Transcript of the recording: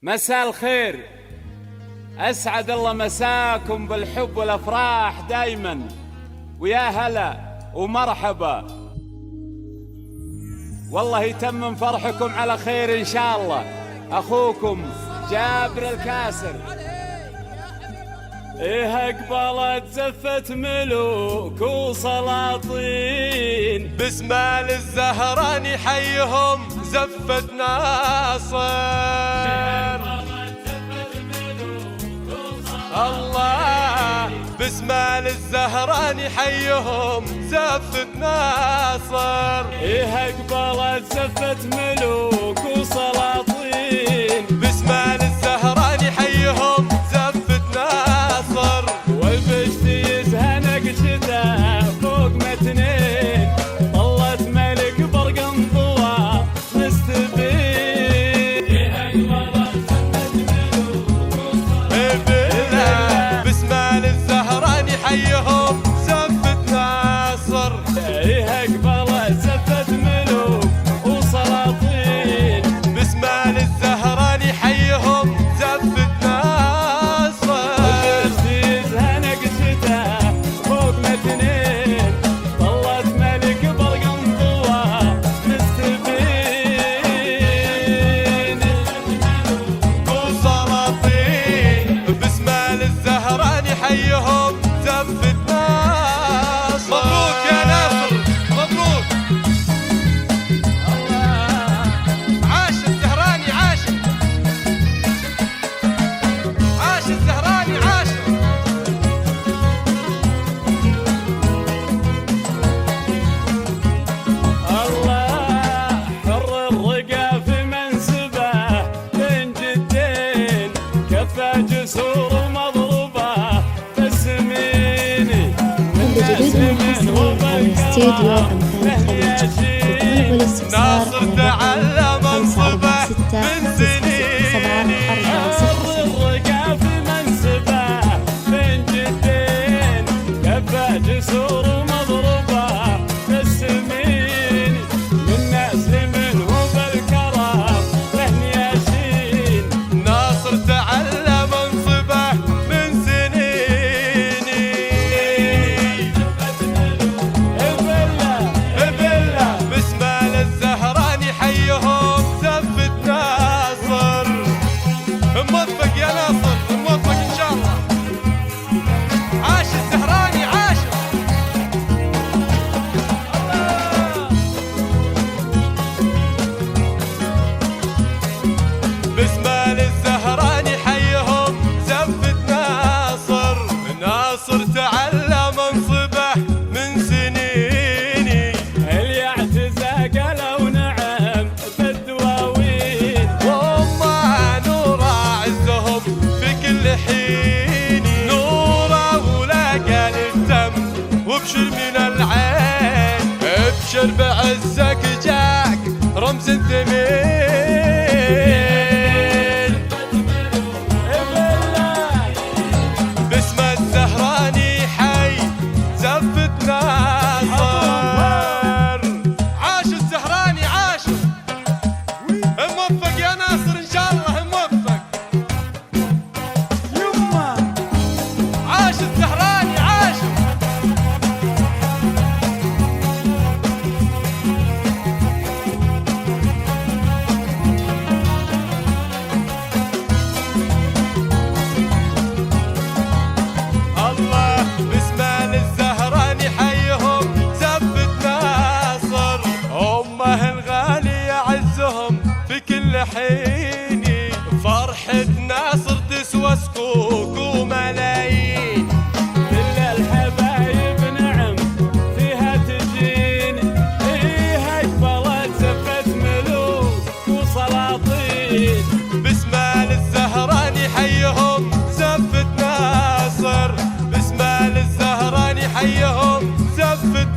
مساء الخير، أسعد الله مساكم بالحب والأفراح دايما، ويا هلا ومرحبا، والله يتمم فرحكم على خير إن شاء الله. أخوكم جابر الكاسر. إيه أقبلت زفت ملوك وسلاطين، بسمال الزهران يحيهم زفت ناصر. الله بسمال الزهران يحيهم زفت ناصر. إيه أقبلت زفت ملوك وسلاطين، بسمال الزهران يحيهم زفت ناصر. والبشتيز هنقشته فوق متنين، طلت ملك برق انضوى مستبين. إيه أقبلت زفت ملوك بالله بسمال الزهران يحيهم زفت ناصر. إيه أقبلت زفت ملوك وسلاطين، بسمال الزهران يحيهم زفت ناصر. والبشتيز هنقشته فوق متنين، طلت ملك برق انضوى مستبين. وسلاطين بسمال الزهران يحيهم زفت ناصر. مبروك يا ناصر مبروك. عاش الزهراني عاش، عاش الزهراني عاش. الله حر الرقا في منسبه بين جدين، كفى جسور مضروبه بالسمين. كل جديد منحصر على استديو أمثال الخليج. للطلب والاستفسار ناصر على تعلى الرقم منصبه 546 من سنين. حر الرقا في منسبه بين جدين، كفى جسور مضروبه بالسمين. من نسل منه بالكرم لهن ياشين، ناصر تعلى منصبه من سنين. بالله بسمال الزهران يحيهم زفت ناصر. موفق يا ناصر موفق ان شاء الله. عاش الزهراني عاش. بسمال الزهران يحيهم زفت ناصر. ناصر تعلى منصبه من سنين. اللي اعتزى قالوا نعم بالدواوين، وما نورا عزهم في كل حين. نورا ولاقى الدم وابشر من العين. ابشر بعزك جاك رمز الدمين. باسم الزهراني حي زفت ناصر. عاش الزهراني عاش. موفق يا ناصر ان شاء الله موفق. يما عاش الزهراني عاش. الله بسمال الزهران يحيهم زفت ناصر. امه الغالية عزهم في كل حين. فرحة ناصر تسوى سكوك وملايين. كل الحبايب نعم فيها تجين. إيه أقبلت زفت ملوك وسلاطين، بسمال الزهران يحيهم زفت ناصر. بسمال الزهران يحيهم زفت